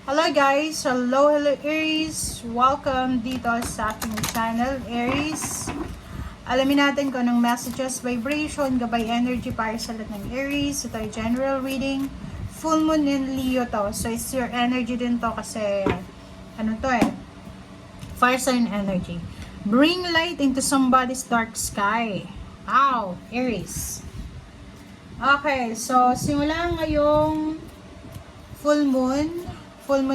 Hello guys! Hello Aries! Welcome dito sa aking channel, Aries. Alamin natin kung anong messages, vibration, gabay energy para sa lahat ng Aries. Ito ay general reading. Full Moon in Leo to. So it's your energy din to kasi fire sign energy. Bring light into somebody's dark sky. Wow! Aries. Okay, so simula ngayong full moon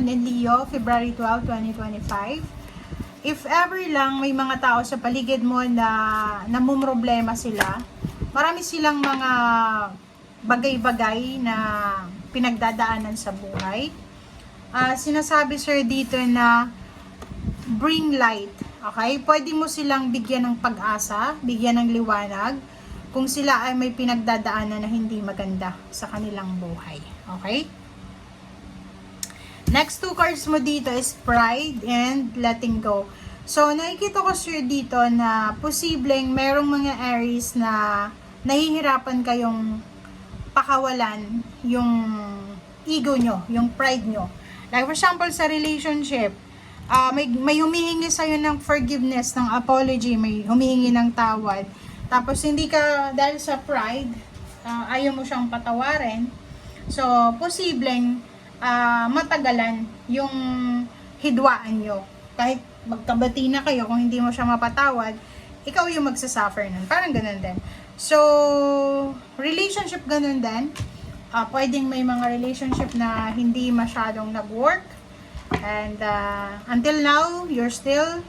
in Leo, February 12, 2025. If ever lang may mga tao sa paligid mo na namumroblema sila, marami silang mga bagay-bagay na pinagdadaanan sa buhay. Sinasabi sir dito na bring light. Okay? Pwede mo silang bigyan ng pag-asa, bigyan ng liwanag kung sila ay may pinagdadaanan na hindi maganda sa kanilang buhay. Okay? Next two cards mo dito is pride and letting go. So, nakikita ko sir dito na posibleng merong mga Aries na nahihirapan kayong pakawalan yung ego nyo, yung pride nyo. Like for example, sa relationship, may humihingi sa'yo ng forgiveness, ng apology, may humihingi ng tawad. Tapos hindi ka, dahil sa pride, ayaw mo siyang patawarin. So, posibleng matagalan yung hidwaan nyo. Kahit magkabati na kayo, kung hindi mo siya mapatawad, ikaw yung magsasuffer nun. Parang ganun din. So, relationship ganun din. Pwedeng may mga relationship na hindi masyadong nag-work. And until now, you're still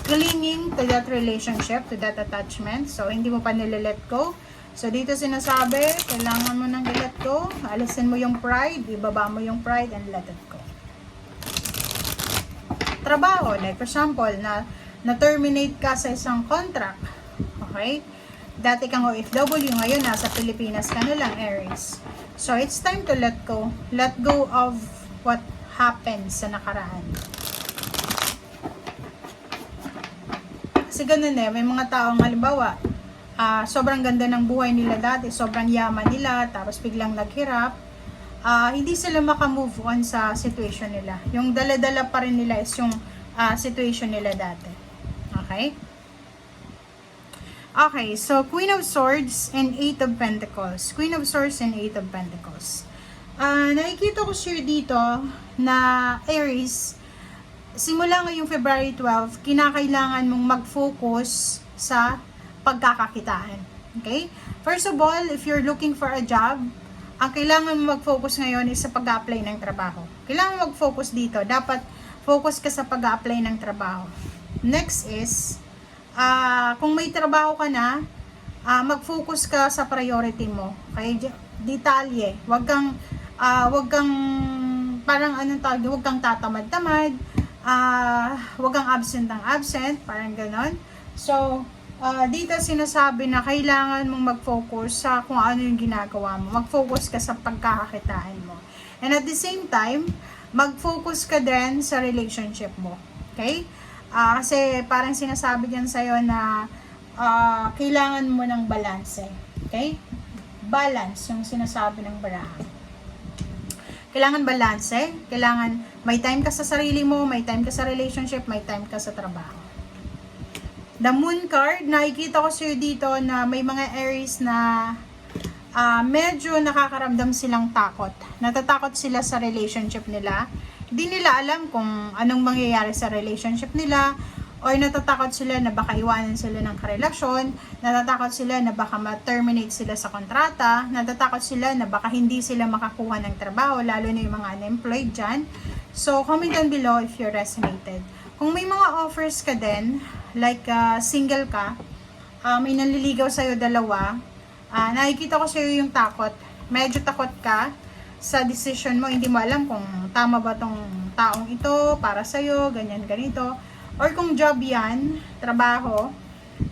clinging to that relationship, to that attachment. So, hindi mo pa nililet go. So, dito sinasabi, kailangan mo nang i-let go. Alisin mo yung pride, ibaba mo yung pride and let it go. Trabaho, like for example, na-terminate ka sa isang contract. Okay? Dati kang OFW, ngayon nasa Pilipinas ka na lang, Aries. So, it's time to let go. Let go of what happened sa nakaraan. Kasi ganun may mga taong halimbawa, sobrang ganda ng buhay nila dati, sobrang yaman nila, tapos biglang naghirap, hindi sila makamove on sa situation nila. Yung dala-dala pa rin nila is yung situation nila dati. Okay? Okay, so Queen of Swords and Eight of Pentacles. Queen of Swords and Eight of Pentacles. Nakikita ko sure dito na Aries, simula ngayong February 12, kinakailangan mong mag-focus sa pagkakakitaan. Okay? First of all, if you're looking for a job, ang kailangan mo mag-focus ngayon is sa pag-apply ng trabaho. Kailangan mo mag-focus dito. Dapat focus ka sa pag-apply ng trabaho. Next is, kung may trabaho ka na, mag-focus ka sa priority mo. Okay? Detalye. Huwag kang huwag kang tatamad-tamad, huwag kang absent ng absent, parang ganon. So, dito sinasabi na kailangan mong mag-focus sa kung ano yung ginagawa mo. Mag-focus ka sa pagkakakitaan mo. And at the same time, mag-focus ka din sa relationship mo. Okay? Kasi parang sinasabi dyan sa'yo na kailangan mo ng balance. Okay? Balance yung sinasabi ng barahan. Kailangan balance. Kailangan may time ka sa sarili mo, may time ka sa relationship, may time ka sa trabaho. The Moon card, nakikita ko sa'yo dito na may mga Aries na medyo nakakaramdam silang takot. Natatakot sila sa relationship nila. Hindi nila alam kung anong mangyayari sa relationship nila, or natatakot sila na baka iwanan sila ng karelasyon, natatakot sila na baka ma-terminate sila sa kontrata, natatakot sila na baka hindi sila makakuha ng trabaho, lalo na yung mga unemployed dyan. So, comment down below if you're resonated. Kung may mga offers ka din, like single ka, may nanliligaw sa'yo dalawa, nakikita ko sa'yo yung takot. Medyo takot ka sa decision mo, hindi mo alam kung tama ba tong taong ito para sa'yo, ganyan, ganito. Or kung job yan, trabaho,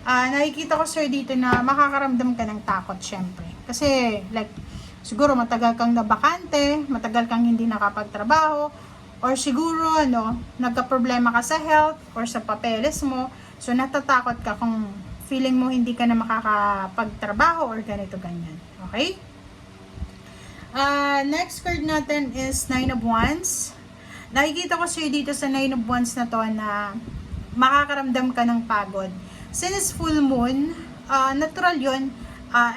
nakikita ko sir dito na makakaramdam ka ng takot syempre. Kasi like, siguro matagal kang nabakante, matagal kang hindi nakapagtrabaho, or siguro nagka-problema ka sa health or sa papeles mo, so natatakot ka kung feeling mo hindi ka na makakapagtrabaho or ganito ganyan. Okay? Next card natin is Nine of Wands. Nakikita ko sa'yo dito sa 9 of Wands na to na makakaramdam ka ng pagod. Since full moon, natural yun.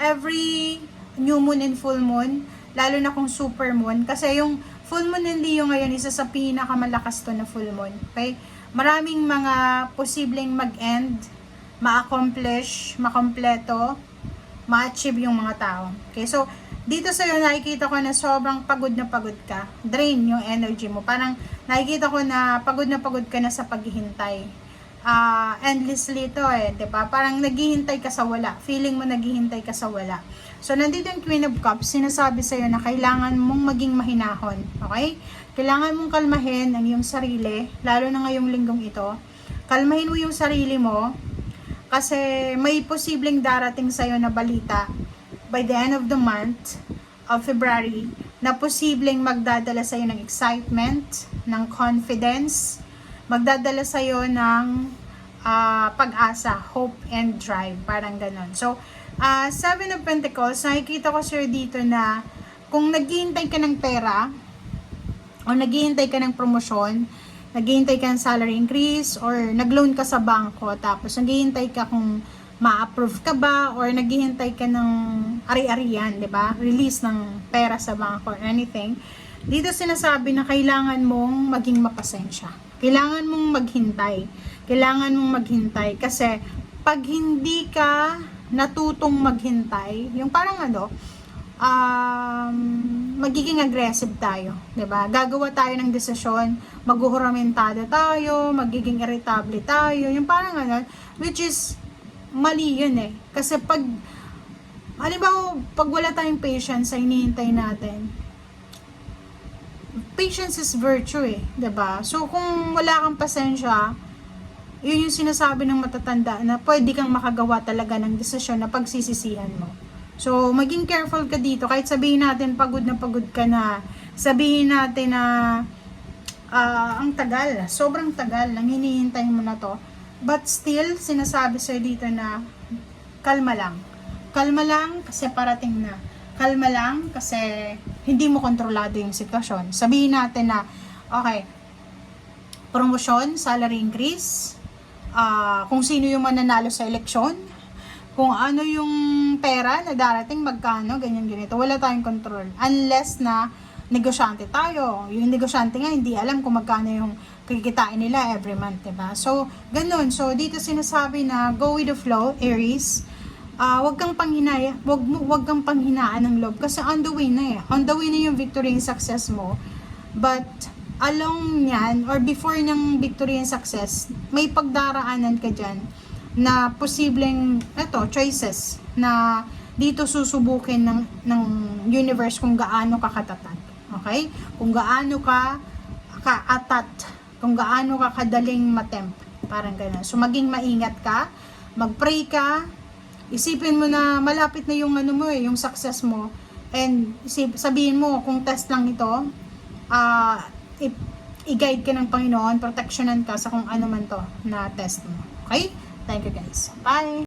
Every new moon and full moon, lalo na kung super moon, kasi yung full moon in Leo ngayon, isa sa pinakamalakas to na full moon. Okay? Maraming mga posibleng mag-end, ma-accomplish, makompleto, ma-achieve yung mga tao. Okay? So, dito sa'yo nakikita ko na sobrang pagod na pagod ka. Drain yung energy mo. Parang nakikita ko na pagod ka na sa paghihintay. Endlessly to diba? Parang naghihintay ka sa wala. Feeling mo naghihintay ka sa wala. So, nandito yung Queen of Cups, sinasabi sa'yo na kailangan mong maging mahinahon. Okay? Kailangan mong kalmahin ang iyong sarili, lalo na ngayong linggong ito. Kalmahin mo yung sarili mo, kasi may posibleng darating sa'yo na balita by the end of the month of February, na posibleng magdadala sa'yo ng excitement, ng confidence, magdadala sa'yo ng pag-asa, hope, and drive. Parang ganon. So, 7 of Pentacles, nakikita ko sir dito na kung naghihintay ka ng pera, o naghihintay ka ng promosyon, naghihintay ka ng salary increase, or nag-loan ka sa bangko, tapos naghihintay ka kung ma-approve ka ba, or naghihintay ka ng ari-arian, di ba? Release ng pera sa bangko or anything. Dito sinasabi na kailangan mong maging mapasensya. Kailangan mong maghintay. Kailangan mong maghintay kasi pag hindi ka natutong maghintay, yung parang magiging aggressive tayo, 'di ba? Gagawa tayo ng desisyon, maghuhuramentado tayo, magiging irritable tayo, yung parang which is mali yun Kasi pag halimbawa, pag wala tayong patience sa hinihintay natin, patience is virtue 'di ba? So kung wala kang pasensya, yun yung sinasabi ng matatanda na pwede kang makagawa talaga ng desisyon na pagsisisihan mo. So, maging careful ka dito. Kahit sabihin natin pagod ka na, sabihin natin na ang tagal, sobrang tagal lang hinihintay mo na to. But still, sinasabi sa'yo dito na kalma lang. Kalma lang kasi parating na. Kalma lang kasi hindi mo kontrolado yung sitwasyon. Sabihin natin na, okay, promotion, salary increase, kung sino yung mananalo sa eleksyon, kung ano yung pera na darating, magkano, ganyan ganito, wala tayong control unless na negosyante tayo. Yung negosyante nga hindi alam kung magkano yung kikitain nila every month, diba? So ganun. So dito sinasabi na go with the flow, Aries. Wag kang wag kang panghinaan ng loob kasi on the way na on the way na yung victory and success mo. But along yan, or before ng victory and success, may pagdaraanan ka dyan na posibleng, choices na dito susubukin ng universe kung gaano ka katatag. Okay? Kung gaano ka kaatat, kung gaano ka kadaling matempt. Parang gano'n. So, maging maingat ka, mag-pray ka, isipin mo na malapit na yung yung success mo, and sabihin mo, kung test lang ito, i-guide ka ng Panginoon, proteksyonan ka sa kung ano man to na test mo. Okay? Thank you guys. Bye!